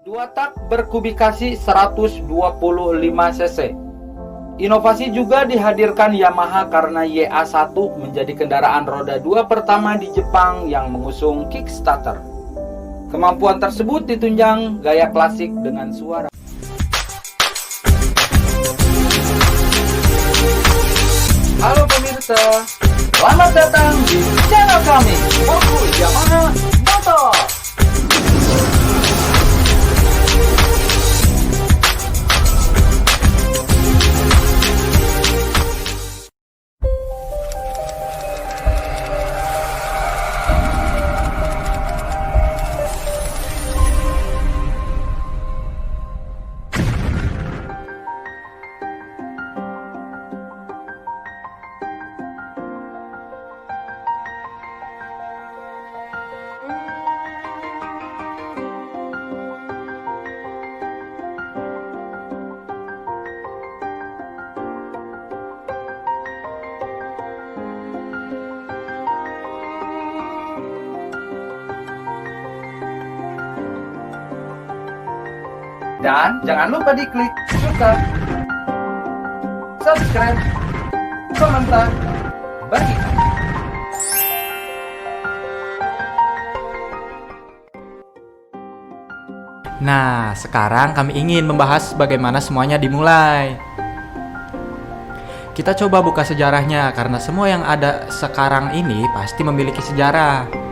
Dua tak berkubikasi 125 cc. Inovasi juga dihadirkan Yamaha karena YA1 menjadi kendaraan roda 2 pertama di Jepang yang mengusung Kickstarter. Kemampuan tersebut ditunjang gaya klasik dengan suara. Halo pemirsa, selamat datang di channel kami, Boku Yamaha Motor. Dan jangan lupa diklik suka, subscribe, komentar, bagikan. Nah, sekarang kami ingin membahas bagaimana semuanya dimulai. Kita coba buka sejarahnya karena semua yang ada sekarang ini pasti memiliki sejarah.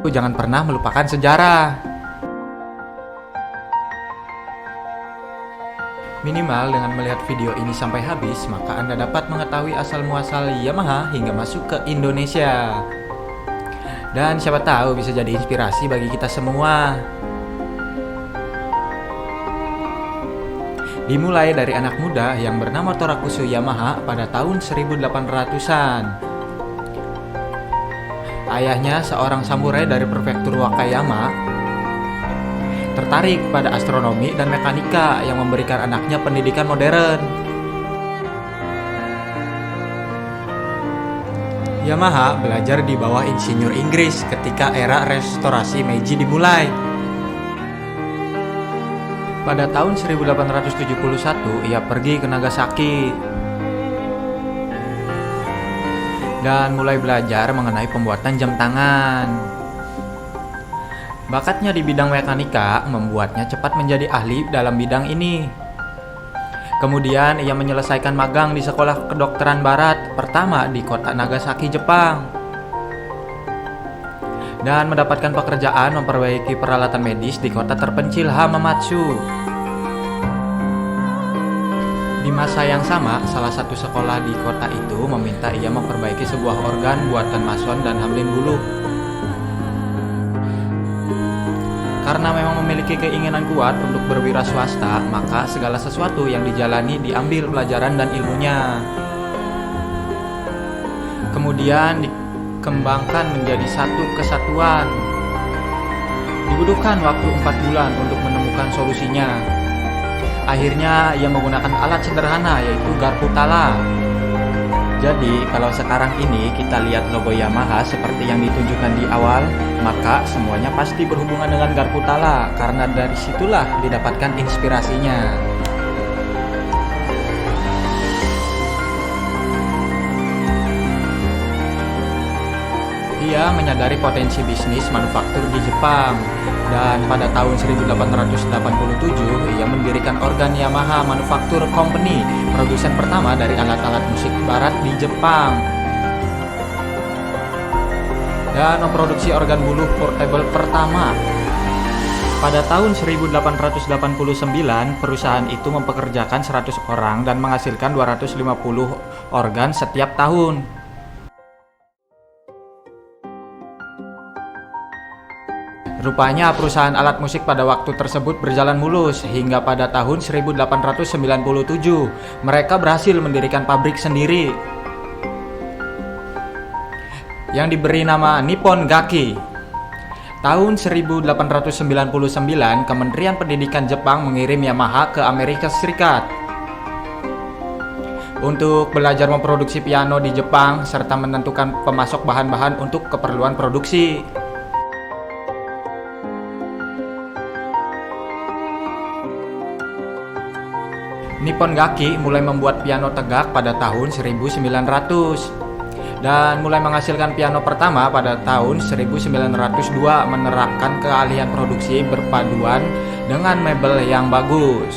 Jangan pernah melupakan sejarah. Minimal dengan melihat video ini sampai habis, maka Anda dapat mengetahui asal-muasal Yamaha hingga masuk ke Indonesia. Dan siapa tahu bisa jadi inspirasi bagi kita semua. Dimulai dari anak muda yang bernama Torakusu Yamaha pada tahun 1800-an. Ayahnya, seorang samurai dari prefektur Wakayama, tertarik pada astronomi dan mekanika yang memberikan anaknya pendidikan modern. Yamaha belajar di bawah insinyur Inggris ketika era restorasi Meiji dimulai. Pada tahun 1871, ia pergi ke Nagasaki dan mulai belajar mengenai pembuatan jam tangan. Bakatnya di bidang mekanika membuatnya cepat menjadi ahli dalam bidang ini. Kemudian ia menyelesaikan magang di sekolah kedokteran barat pertama di kota Nagasaki, Jepang, dan mendapatkan pekerjaan memperbaiki peralatan medis di kota terpencil Hamamatsu. Di masa yang sama, salah satu sekolah di kota itu meminta ia memperbaiki sebuah organ buatan Mason dan Hamlin Bulu. Karena memang memiliki keinginan kuat untuk berwira swasta, maka segala sesuatu yang dijalani diambil pelajaran dan ilmunya. Kemudian dikembangkan menjadi satu kesatuan. Dibutuhkan waktu 4 bulan untuk menemukan solusinya. Akhirnya ia menggunakan alat sederhana yaitu garpu tala. Jadi kalau sekarang ini kita lihat logo Yamaha seperti yang ditunjukkan di awal, maka semuanya pasti berhubungan dengan garpu tala karena dari situlah didapatkan inspirasinya. Ia menyadari potensi bisnis manufaktur di Jepang, dan pada tahun 1887 ia mendirikan organ Yamaha Manufacture Company, produsen pertama dari alat-alat musik barat di Jepang, dan memproduksi organ bulu portable pertama. Pada tahun 1889 perusahaan itu mempekerjakan 100 orang dan menghasilkan 250 organ setiap tahun. Rupanya perusahaan alat musik pada waktu tersebut berjalan mulus hingga pada tahun 1897 mereka berhasil mendirikan pabrik sendiri yang diberi nama Nippon Gaki. Tahun 1899 Kementerian Pendidikan Jepang mengirim Yamaha ke Amerika Serikat untuk belajar memproduksi piano di Jepang serta menentukan pemasok bahan-bahan untuk keperluan produksi. Nippon Gaki mulai membuat piano tegak pada tahun 1900 dan mulai menghasilkan piano pertama pada tahun 1902, menerapkan keahlian produksi berpaduan dengan mebel yang bagus.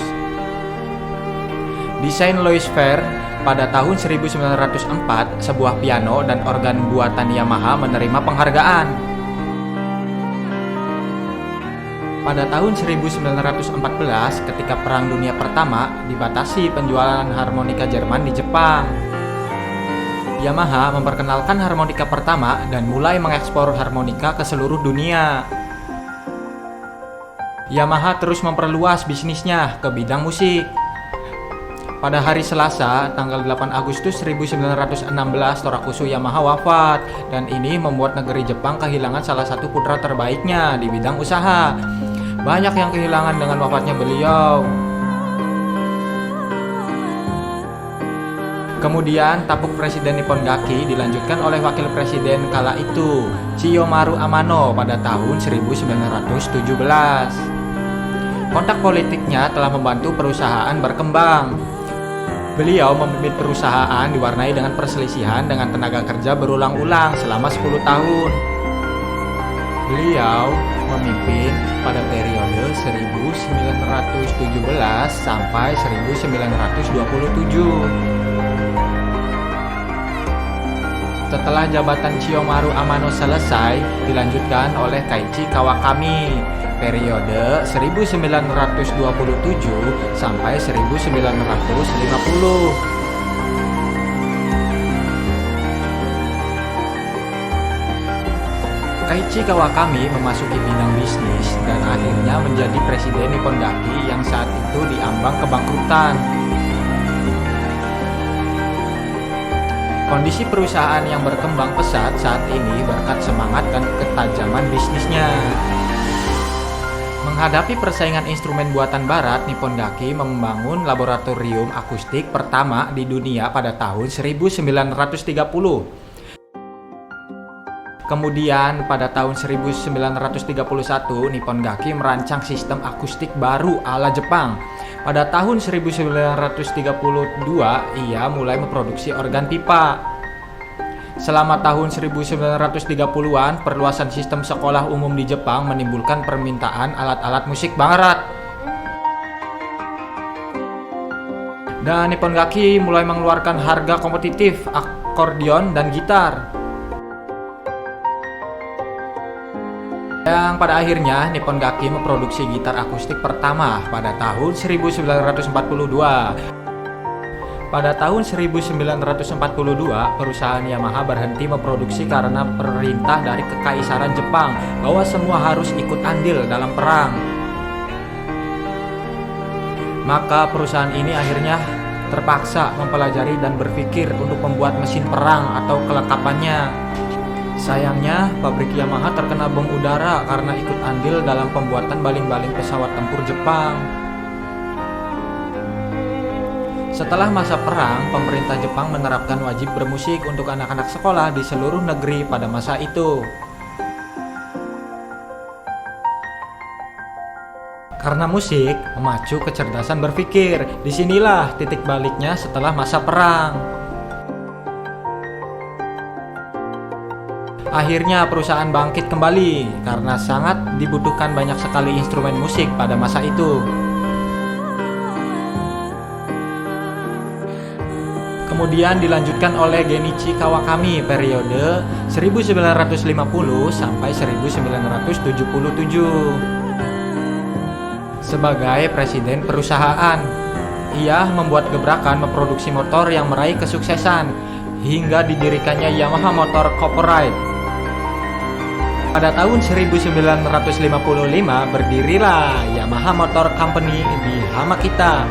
Di Saint Louis Fair pada tahun 1904, sebuah piano dan organ buatan Yamaha menerima penghargaan. Pada tahun 1914, ketika Perang Dunia Pertama, dibatasi penjualan harmonika Jerman di Jepang. Yamaha memperkenalkan harmonika pertama dan mulai mengekspor harmonika ke seluruh dunia. Yamaha terus memperluas bisnisnya ke bidang musik. Pada hari Selasa, tanggal 8 Agustus 1916, Torakusu Yamaha wafat, dan ini membuat negeri Jepang kehilangan salah satu putra terbaiknya di bidang usaha. Banyak yang kehilangan dengan wafatnya beliau. Kemudian tapuk Presiden Nippon Gaki dilanjutkan oleh Wakil Presiden kala itu, Chiyomaru Amano pada tahun 1917. Kontak politiknya telah membantu perusahaan berkembang. Beliau memimpin perusahaan diwarnai dengan perselisihan dengan tenaga kerja berulang-ulang selama 10 tahun. Beliau memimpin pada periode 1917 sampai 1927. Setelah jabatan Chiyomaru Amano selesai, dilanjutkan oleh Kaiichi Kawakami periode 1927 sampai 1950. Kaiichi Kawakami memasuki bidang bisnis dan akhirnya menjadi presiden Nippon Gaki yang saat itu diambang kebangkrutan. Kondisi perusahaan yang berkembang pesat saat ini berkat semangat dan ketajaman bisnisnya. Menghadapi persaingan instrumen buatan barat, Nippon Gaki membangun laboratorium akustik pertama di dunia pada tahun 1930. Kemudian pada tahun 1931, Nippon Gaki merancang sistem akustik baru ala Jepang. Pada tahun 1932, ia mulai memproduksi organ pipa. Selama tahun 1930-an, perluasan sistem sekolah umum di Jepang menimbulkan permintaan alat-alat musik barat. Dan Nippon Gaki mulai mengeluarkan harga kompetitif akordeon dan gitar. Yang pada akhirnya Nippon Gaki memproduksi gitar akustik pertama pada tahun 1942. Pada tahun 1942, perusahaan Yamaha berhenti memproduksi karena perintah dari Kekaisaran Jepang bahwa semua harus ikut andil dalam perang. Maka perusahaan ini akhirnya terpaksa mempelajari dan berpikir untuk membuat mesin perang atau kelengkapannya. Sayangnya, pabrik Yamaha terkena bom udara karena ikut andil dalam pembuatan baling-baling pesawat tempur Jepang. Setelah masa perang, pemerintah Jepang menerapkan wajib bermusik untuk anak-anak sekolah di seluruh negeri pada masa itu. Karena musik memacu kecerdasan berpikir, disinilah titik baliknya setelah masa perang. Akhirnya perusahaan bangkit kembali karena sangat dibutuhkan banyak sekali instrumen musik pada masa itu. Kemudian dilanjutkan oleh Genichi Kawakami periode 1950 sampai 1977 sebagai presiden perusahaan. Ia membuat gebrakan memproduksi motor yang meraih kesuksesan hingga didirikannya Yamaha Motor Corporate. Pada tahun 1955 berdirilah Yamaha Motor Company di Hamakita,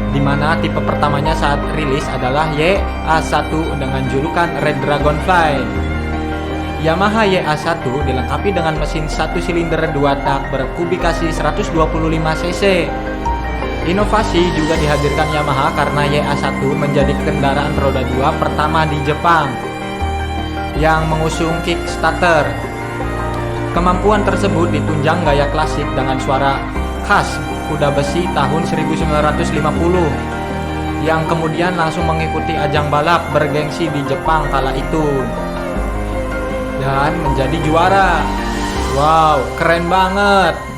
di mana tipe pertamanya saat rilis adalah YA1 dengan julukan Red Dragonfly. Yamaha YA1 dilengkapi dengan mesin 1 silinder 2 tak berkubikasi 125 cc. Inovasi juga dihadirkan Yamaha karena YA1 menjadi kendaraan roda 2 pertama di Jepang yang mengusung Kickstarter. Kemampuan tersebut ditunjang gaya klasik dengan suara khas kuda besi tahun 1950. yang kemudian langsung mengikuti ajang balap bergengsi di Jepang kala itu dan menjadi juara. Wow, keren banget.